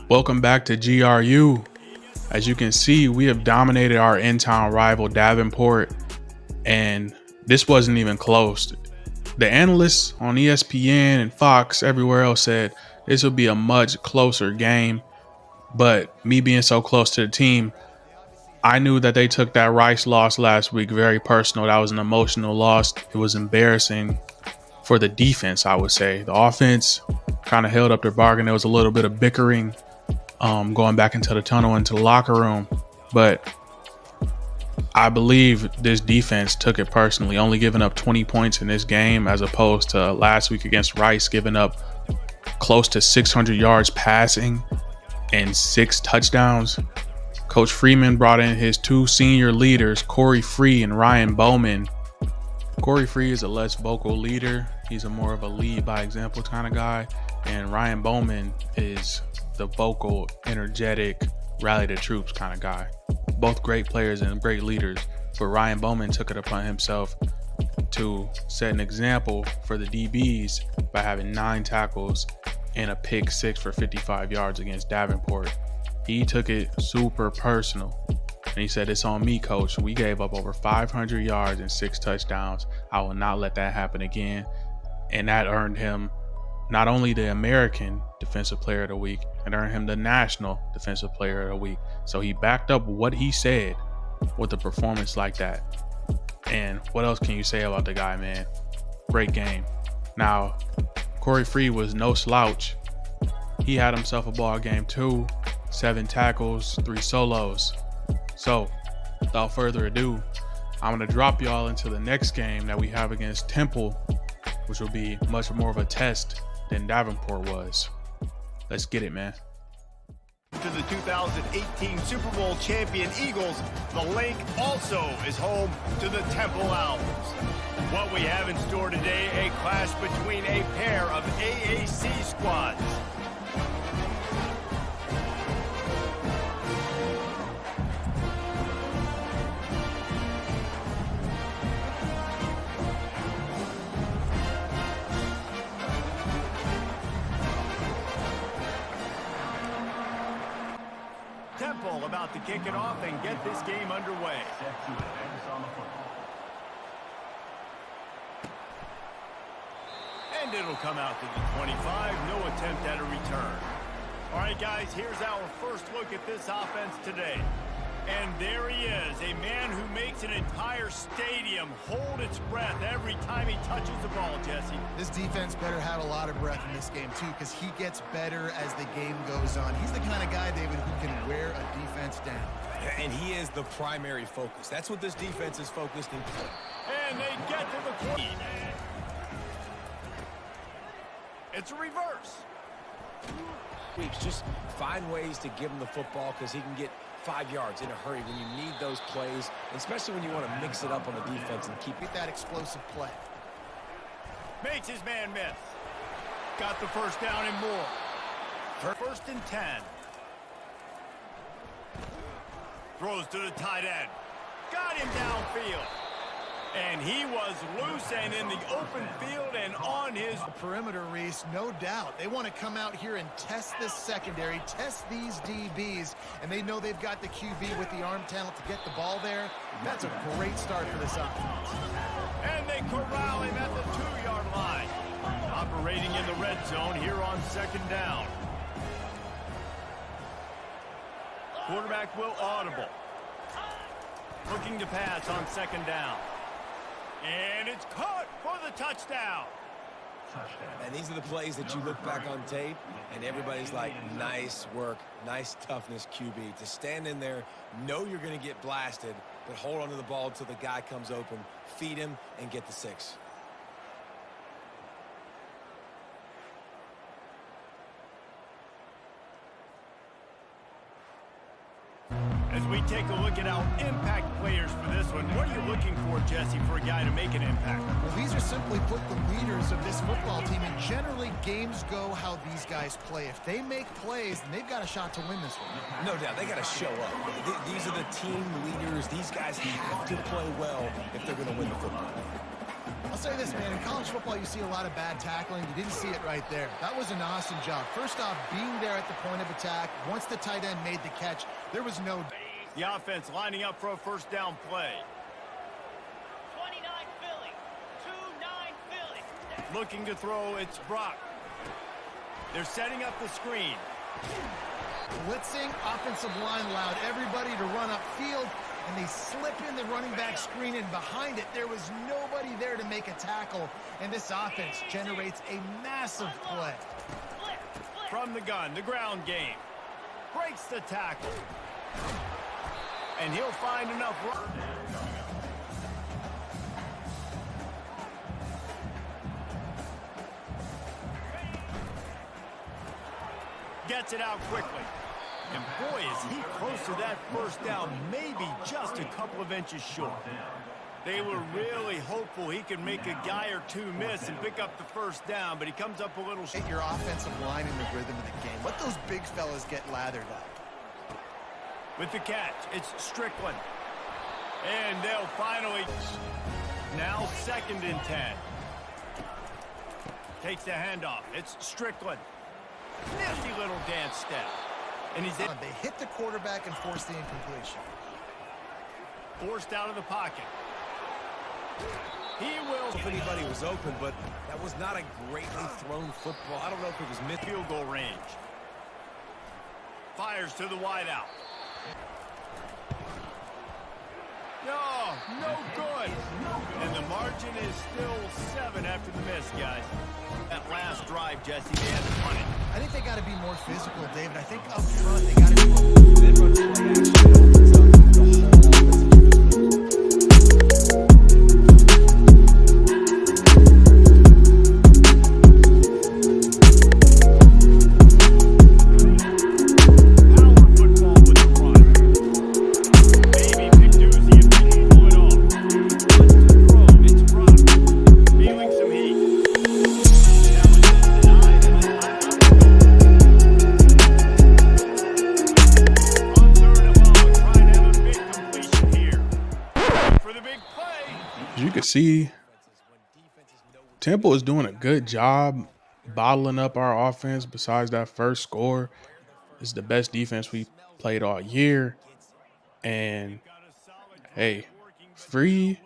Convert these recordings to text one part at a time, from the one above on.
Welcome back to GRU. As you can see, we have dominated our in-town rival Davenport, and this wasn't even close. The analysts on ESPN and Fox, everywhere else, said this would be a much closer game, but me being so close to the team, I knew that they took that Rice loss last week very personal. That was an emotional loss. It was embarrassing for the defense, I would say. The offense kind of held up their bargain. There was a little bit of bickering going back into the tunnel, into the locker room. But I believe this defense took it personally, only giving up 20 points in this game as opposed to last week against Rice, giving up close to 600 yards passing and 6 touchdowns. Coach Freeman brought in his 2 senior leaders, Corey Free and Ryan Bowman. Corey Free is a less vocal leader. He's a more of a lead by example kind of guy. And Ryan Bowman is the vocal, energetic, rally the troops kind of guy. Both great players and great leaders. But Ryan Bowman took it upon himself to set an example for the DBs by having 9 tackles and a pick 6 for 55 yards against Davenport. He took it super personal. And he said, "It's on me, coach. We gave up over 500 yards and 6 touchdowns. I will not let that happen again." And that earned him not only the American Defensive Player of the Week, it earned him the National Defensive Player of the Week. So he backed up what he said with a performance like that. And what else can you say about the guy, man? Great game. Now, Corey Free was no slouch. He had himself a ball game too. 7 tackles, 3 solos. So, without further ado, I'm going to drop y'all into the next game that we have against Temple, which will be much more of a test than Davenport was. Let's get it, man. To the 2018 Super Bowl champion Eagles, the link also is home to the Temple Owls. What we have in store today, a clash between a pair of AAC squads. Temple about to kick it off and get this game underway. And it'll come out to the 25. No attempt at a return. All right, guys, here's our first look at this offense today. And there he is, a man who makes an entire stadium hold its breath every time he touches the ball, Jesse. This defense better have a lot of breath in this game, too, because he gets better as the game goes on. He's the kind of guy, David, who can wear a defense down. And he is the primary focus. That's what this defense is focused in. And they get to the corner. It's a reverse. Just find ways to give him the football because he can get 5 yards in a hurry when you need those plays, especially when you want to mix it up on the defense and keep that explosive play. Makes his man miss. Got the first down and more. First and 10. Throws to the tight end. Got him downfield. And he was loose and in the open field and on his perimeter, Reese, no doubt. They want to come out here and test this secondary, test these DBs, and they know they've got the QB with the arm talent to get the ball there. That's a great start for this offense. And they corral him at the 2-yard line. Operating in the red zone here on second down. Quarterback will audible. Looking to pass on second down. And it's caught for the touchdown. And these are the plays that you look back on tape, and everybody's like, nice work, nice toughness, QB. To stand in there, know you're going to get blasted, but hold on to the ball until the guy comes open, feed him, and get the 6. As we take a look at our impact players for this one, what are you looking for, Jesse, for a guy to make an impact? Well, these are simply put the leaders of this football team, and generally games go how these guys play. If they make plays, then they've got a shot to win this one. No doubt, they got to show up. These are the team leaders. These guys have to play well if they're going to win the football game. I'll say this, man. In college football, you see a lot of bad tackling. You didn't see it right there. That was an awesome job. First off, being there at the point of attack. Once the tight end made the catch, there was no... The offense lining up for a first down play. 29 Philly. 2-9 Philly. Looking to throw, it's Brock. They're setting up the screen. Blitzing, offensive line allowed everybody to run upfield, and they slip in the running back screen, and behind it, there was nobody there to make a tackle, and this offense generates a massive play. From the gun, the ground game. Breaks the tackle. And he'll find enough run. Gets it out quickly. And boy, is he close to that first down, maybe just a couple of inches short. They were really hopeful he could make a guy or two miss and pick up the first down, but he comes up a little short. Get your offensive line in the rhythm of the game. Let those big fellas get lathered up. With the catch, it's Strickland. And they'll finally... Now 2nd and 10. Takes the handoff. It's Strickland. Nifty little dance step. And he's in. They hit the quarterback and force the incompletion. Forced out of the pocket. He will. If anybody was open, but that was not a greatly thrown football. I don't know if it was mid field goal range. Fires to the wideout. No good. And the margin is still 7 after the miss, guys. That last drive, Jesse, they had to punt it. I think they got to be more physical, David. I think up front they got to be more. They run play action opens up the whole See, Temple is doing a good job bottling up our offense. Besides that first score, it's the best defense we played all year. And hey, Free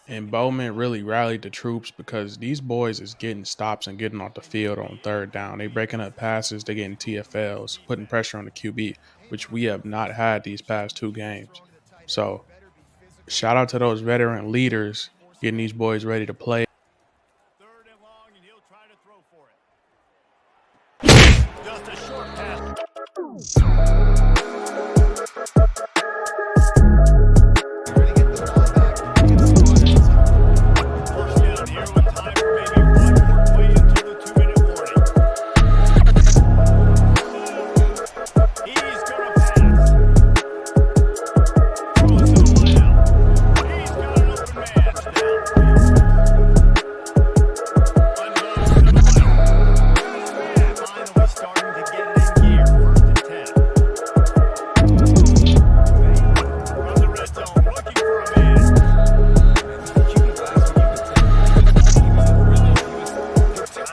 and Bowman really rallied the troops because these boys is getting stops and getting off the field on 3rd down. They breaking up passes, they getting TFLs, putting pressure on the QB, which we have not had these past 2 games. So shout out to those veteran leaders getting these boys ready to play. 3rd and long, and he'll try to throw for it. Just a short pass. First down here with time for maybe one more play until the 2-minute warning. He's going to pass. Throws to the wideout. He's got an open man. Finally starting to get it in gear. 1st and 10. From the red zone, looking for a man.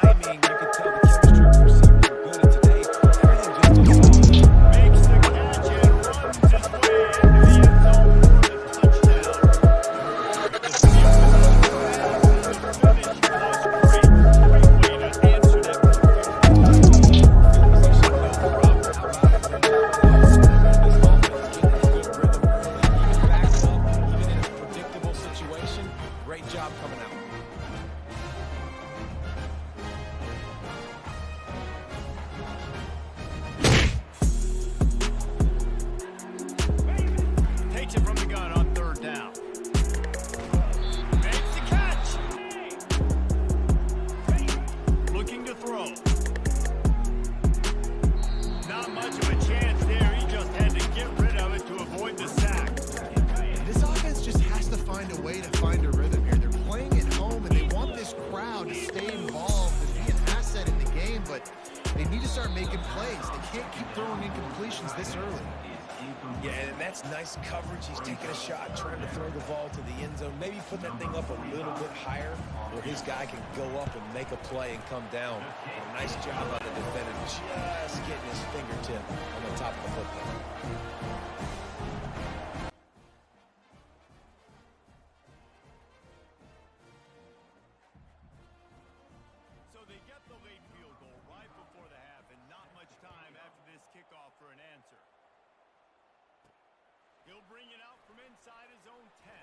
timing, you could tell the chemistry of the receivers were good. And today, everything just Makes the catch and runs his way into the end zone for the touchdown. The finish was great. Great way to answer that. predictable situation. Great job coming out. Takes it from the gun on 3rd down. Makes the catch. Looking to throw. Not much of a chance there. He just had to get rid of it to avoid the sack. This offense just has to find a way to find a rhythm here. They're playing at home, and they want this crowd to stay involved and be an asset in the game, but they need to start making plays. They can't keep throwing incompletions this early. Yeah, and that's nice coverage. He's taking a shot, trying to throw the ball to the end zone. Maybe put that thing up a little bit higher where his guy can go up and make a play and come down. And nice job by the defender just getting his fingertip on the top of the football. So they get the late field goal right before the half, and not much time after this kickoff for an answer. He'll bring it out from inside his own 10.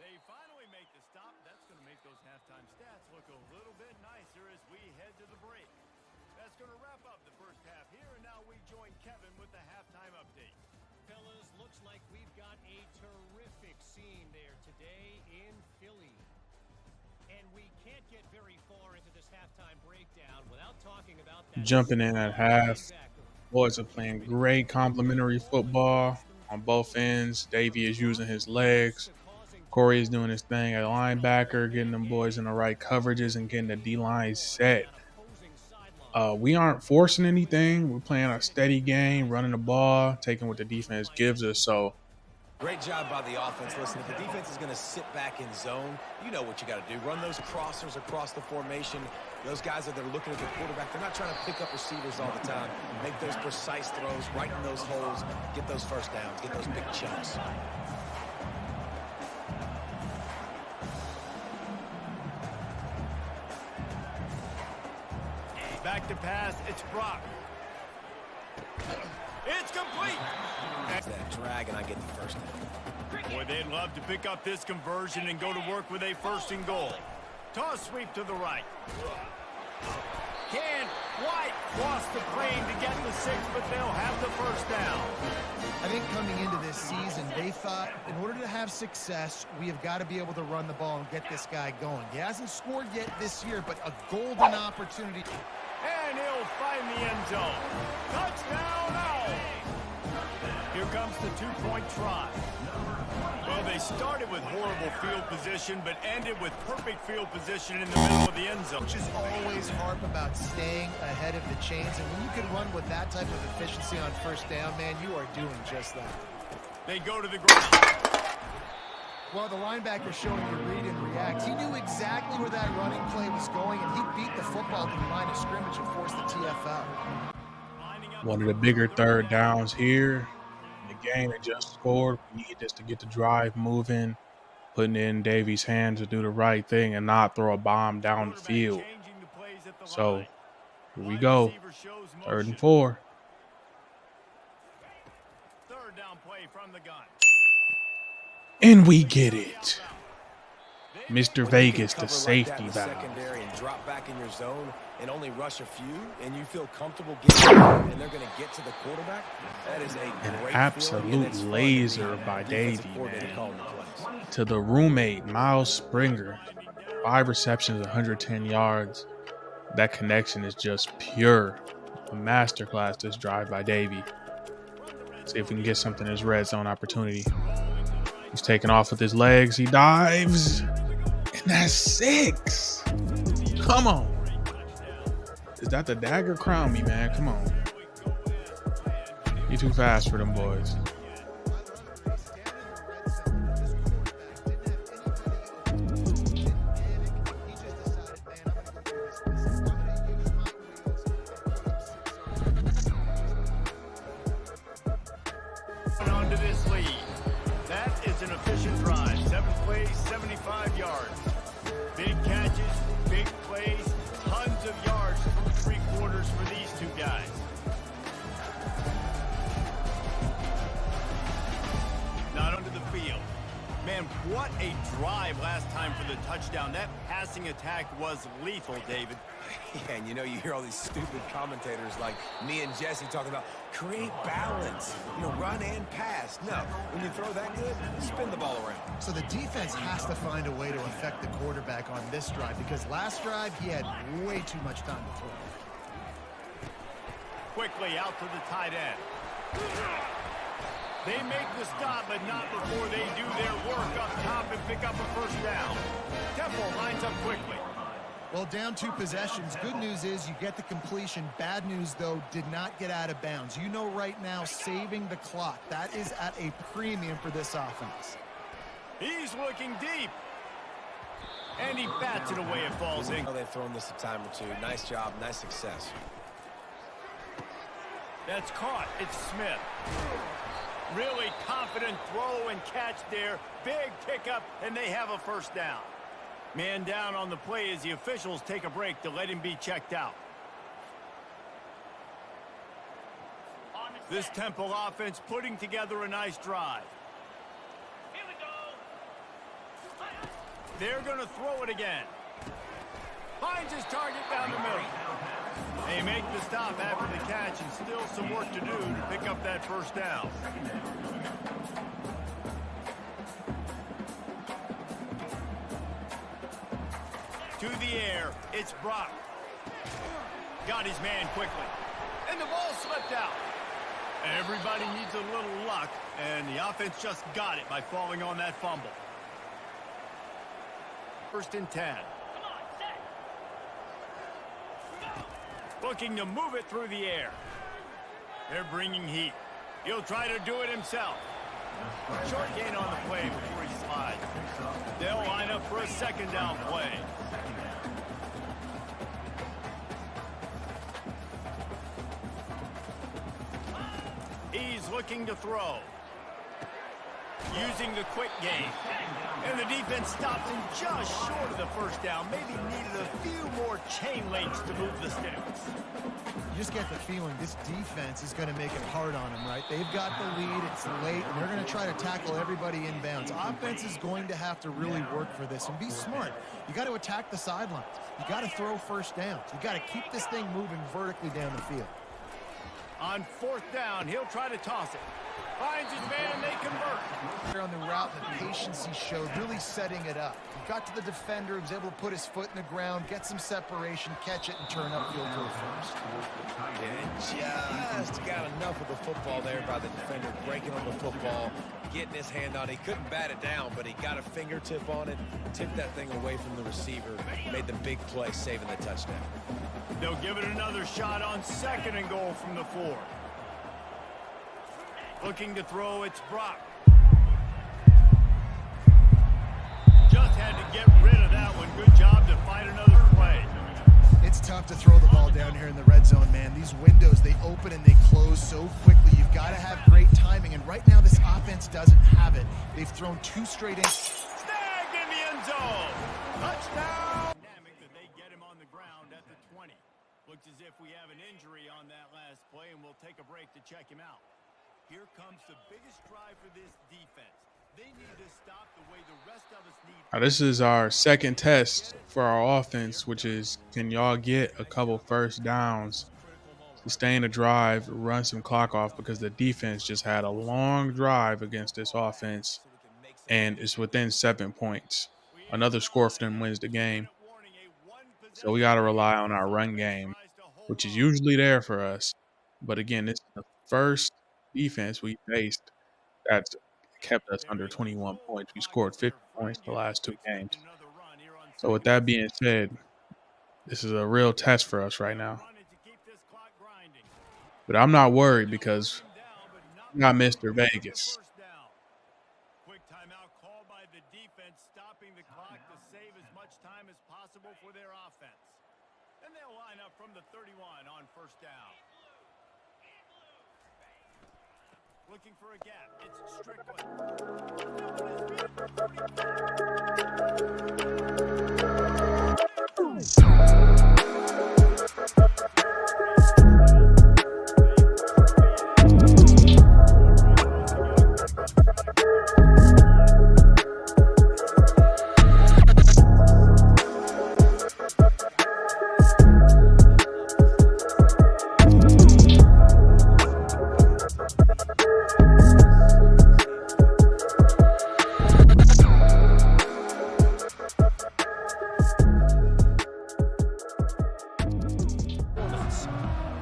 They finally make the stop. That's going to make those halftime stats look a little bit nicer as we head to the break. That's going to wrap up the first half here, and now we join Kevin with the halftime update. Fellas, looks like we've got a terrific scene there today in Philly. And we can't get very far into this halftime breakdown without talking about that. Jumping in at half. Boys are playing great complementary football on both ends. Davey is using his legs. Corey is doing his thing at linebacker, getting them boys in the right coverages and getting the D-line set. We aren't forcing anything. We're playing a steady game, running the ball, taking what the defense gives us. So great job by the offense. Listen, if the defense is going to sit back in zone, you know what you got to do. Run those crossers across the formation. Those guys that are looking at the quarterback, they're not trying to pick up receivers all the time. Make those precise throws, right in those holes, get those first downs, get those big chunks. Back to pass, it's Brock. It's complete. That's that drag, and I get the first down. Boy, they'd love to pick up this conversion and go to work with a first and goal. Toss sweep to the right. Can't quite cross the plane to get the 6, but they'll have the first down. I think coming into this season, they thought in order to have success, we have got to be able to run the ball and get this guy going. He hasn't scored yet this year, but a golden opportunity. And he'll find the end zone. Touchdown, Owls! Here comes the two-point try. Well, they started with horrible field position, but ended with perfect field position in the middle of the end zone. Just always harp about staying ahead of the chains, and when you can run with that type of efficiency on first down, man, you are doing just that. They go to the ground. Well, the linebacker showing you read and react. He knew exactly where that running play was going, and he beat the football to the line of scrimmage and forced the TFL. one of the bigger third downs here. The game had just scored. We need this to get the drive moving, putting it in Davey's hands to do the right thing and not throw a bomb down the field. So here we go. 3rd and 4. Third down play from the gun. And we get it. Mr. Vegas, the safety valve. Secondary and drop back in your zone and only rush a few, and you feel comfortable getting and they're going to get to the quarterback. That is An a great absolute laser by Davey, man. To the roommate, Miles Springer. 5 receptions, 110 yards. That connection is just pure. A masterclass, this drive by Davey. See if we can get something in his red zone opportunity. He's taking off with his legs. He dives. And that's 6. Come on. Is that the dagger? Crown me, man. Come on. You're too fast for them boys. On to this lead. That is an efficient drive. 7 plays, 75 yards. Big catches, big plays, tons of yards through 3 quarters for these two guys. Not onto the field. Man, what a drive last time for the touchdown. That passing attack was lethal, David. Yeah, and you know, you hear all these stupid commentators like me and Jesse talking about create balance, you know, run and pass. No, when you throw that good, spin the ball around. So the defense has to find a way to affect the quarterback on this drive, because last drive he had way too much time to throw. Quickly out to the tight end. They make the stop, but not before they do their work up top and pick up a first down. Temple lines up quickly. Well, down 2 possessions. Good news is you get the completion. Bad news, though, did not get out of bounds. You know right now, saving the clock, that is at a premium for this offense. He's looking deep. And he bats it away. It falls in. They've thrown this a time or two. Nice job. Nice success. That's caught. It's Smith. Really confident throw and catch there. Big pickup, and they have a first down. Man down on the play as the officials take a break to let him be checked out. This Temple offense putting together a nice drive. Here we go. They're going to throw it again. Finds his target down the middle. They make the stop after the catch, and still some work to do to pick up that first down. To the air, it's Brock. Got his man quickly. And the ball slipped out. Everybody needs a little luck, and the offense just got it by falling on that fumble. 1st and 10. Come on, set. Looking to move it through the air. They're bringing heat. He'll try to do it himself. Short gain on the play before he slides. They'll line up for a 2nd down play. He's looking to throw. Using the quick game. And the defense stops him just short of the first down. Maybe needed a few more chain links to move the sticks. You just get the feeling this defense is going to make it hard on them, right? They've got the lead, it's late, and they're going to try to tackle everybody inbounds. Offense is going to have to really work for this and be smart. You got to attack the sidelines. You got to throw first downs. You got to keep this thing moving vertically down the field. On 4th down, he'll try to toss it. Finds his man, and they convert. On the route, the patience he showed, really setting it up. He got to the defender, he was able to put his foot in the ground, get some separation, catch it, and turn upfield for a first. And just got enough of the football there by the defender, breaking on the football, getting his hand on it. He couldn't bat it down, but he got a fingertip on it, tipped that thing away from the receiver, made the big play, saving the touchdown. They'll give it another shot on 2nd and goal from the 4. Looking to throw, it's Brock. Just had to get rid of that one. Good job to find another play. It's tough to throw the ball down here in the red zone, man. These windows, they open and they close so quickly. You've got to have great timing, and right now this offense doesn't have it. They've thrown 2 straight in. Snagged in the end zone. Touchdown. Dynamic that they get him on the ground at the 20. Looks as if we have an injury on that last play, and we'll take a break to check him out. Here comes the biggest drive for this defense. They need to stop the way the rest of us need. Now, this is our 2nd test for our offense, which is, can y'all get a couple first downs, sustain a drive, run some clock off, because the defense just had a long drive against this offense, and it's within 7 points. Another score for them wins the game. So we got to rely on our run game, which is usually there for us. But again, this is the first defense we faced that's kept us under 21 points. We scored 50 points the last 2 games. So with that being said, this is a real test for us right now. But I'm not worried because we got Mr. Vegas. Quick timeout called by the defense, stopping the clock to save as much time as possible for their offense. And they'll line up from the 31 on 1st down. Looking for a gap. It's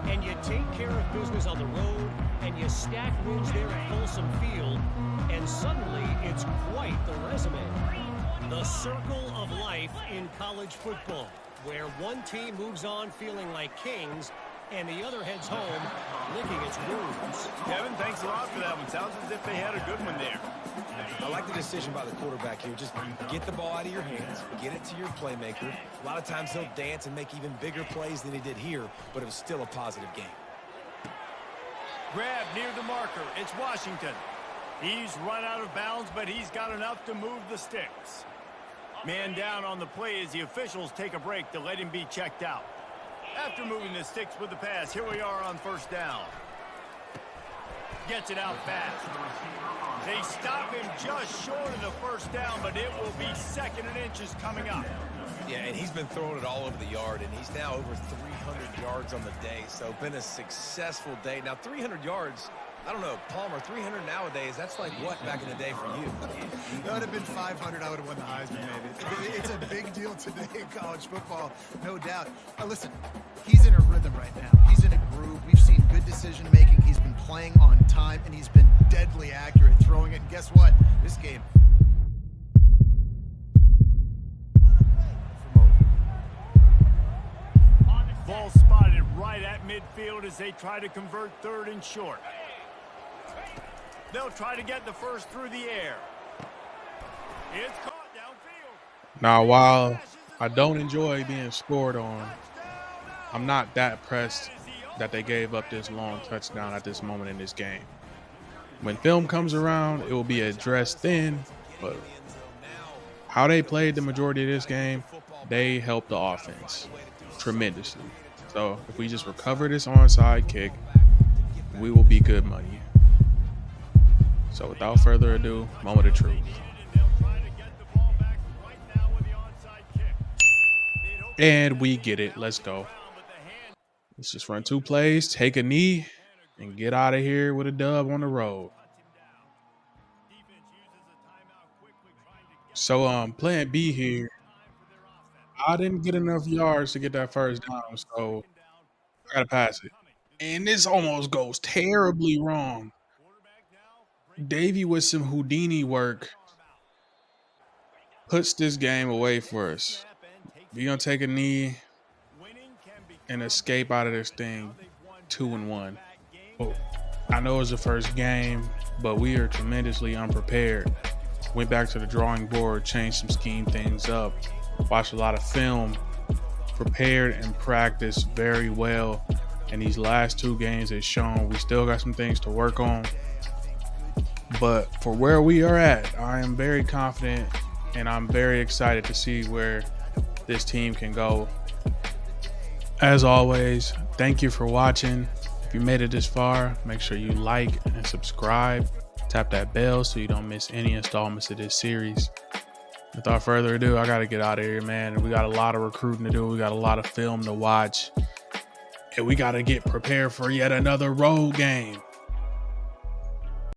And you take care of business on the road, and you stack wins there at Folsom Field, and suddenly it's quite the resume. The circle of life in college football. where one team moves on feeling like kings and the other heads home licking its wounds. Kevin, thanks a lot for that one. Sounds as if they had a good one there. I like the decision by the quarterback here. Just get the ball out of your hands, get it to your playmaker. A lot of times he'll dance and make even bigger plays than he did here, but it was still a positive game. Grab near the marker. It's Washington. He's run out of bounds, but he's got enough to move the sticks. Man down on the play as the officials take a break to let him be checked out. After moving the sticks with the pass, here we are on first down. Gets it out fast. They stop him just short of the first down, but it will be 2nd and inches coming up. Yeah, and he's been throwing it all over the yard, and he's now over 300 yards on the day, so been a successful day. Now, 300 yards, I don't know, Palmer, 300 nowadays, that's like what back in the day for you? That would have been 500. I would have won the Heisman, maybe. It's a big deal today in college football, no doubt. Listen, he's in a rhythm right now. He's in a groove. We've seen good decision-making. He's been playing on time, and he's been deadly accurate throwing it. And guess what? This game... Ball spotted right at midfield as they try to convert 3rd and short. They'll try to get the first through the air. It's caught downfield. Now, while I don't enjoy being scored on, I'm not that pressed that they gave up this long touchdown at this moment in this game. When film comes around, it will be addressed then, but how they played the majority of this game, they helped the offense tremendously. So if we just recover this onside kick, we will be good money. So without further ado, moment of truth. And we get it. Let's go. Let's just run 2 plays, take a knee, and get out of here with a dub on the road. So plan B here. I didn't get enough yards to get that first down, so I gotta pass it. And this almost goes terribly wrong. Davey with some Houdini work puts this game away for us. We're gonna take a knee and escape out of this thing 2-1. Oh, I know it's the first game, but we are tremendously unprepared. Went back to the drawing board, changed some scheme things up, watched a lot of film, prepared and practiced very well. And these last 2 games has shown we still got some things to work on. But for where we are at, I am very confident and I'm very excited to see where this team can go. As always, thank you for watching. If you made it this far, make sure you like and subscribe. Tap that bell so you don't miss any installments of this series. Without further ado, I got to get out of here, man. We got a lot of recruiting to do. We got a lot of film to watch. And we got to get prepared for yet another road game.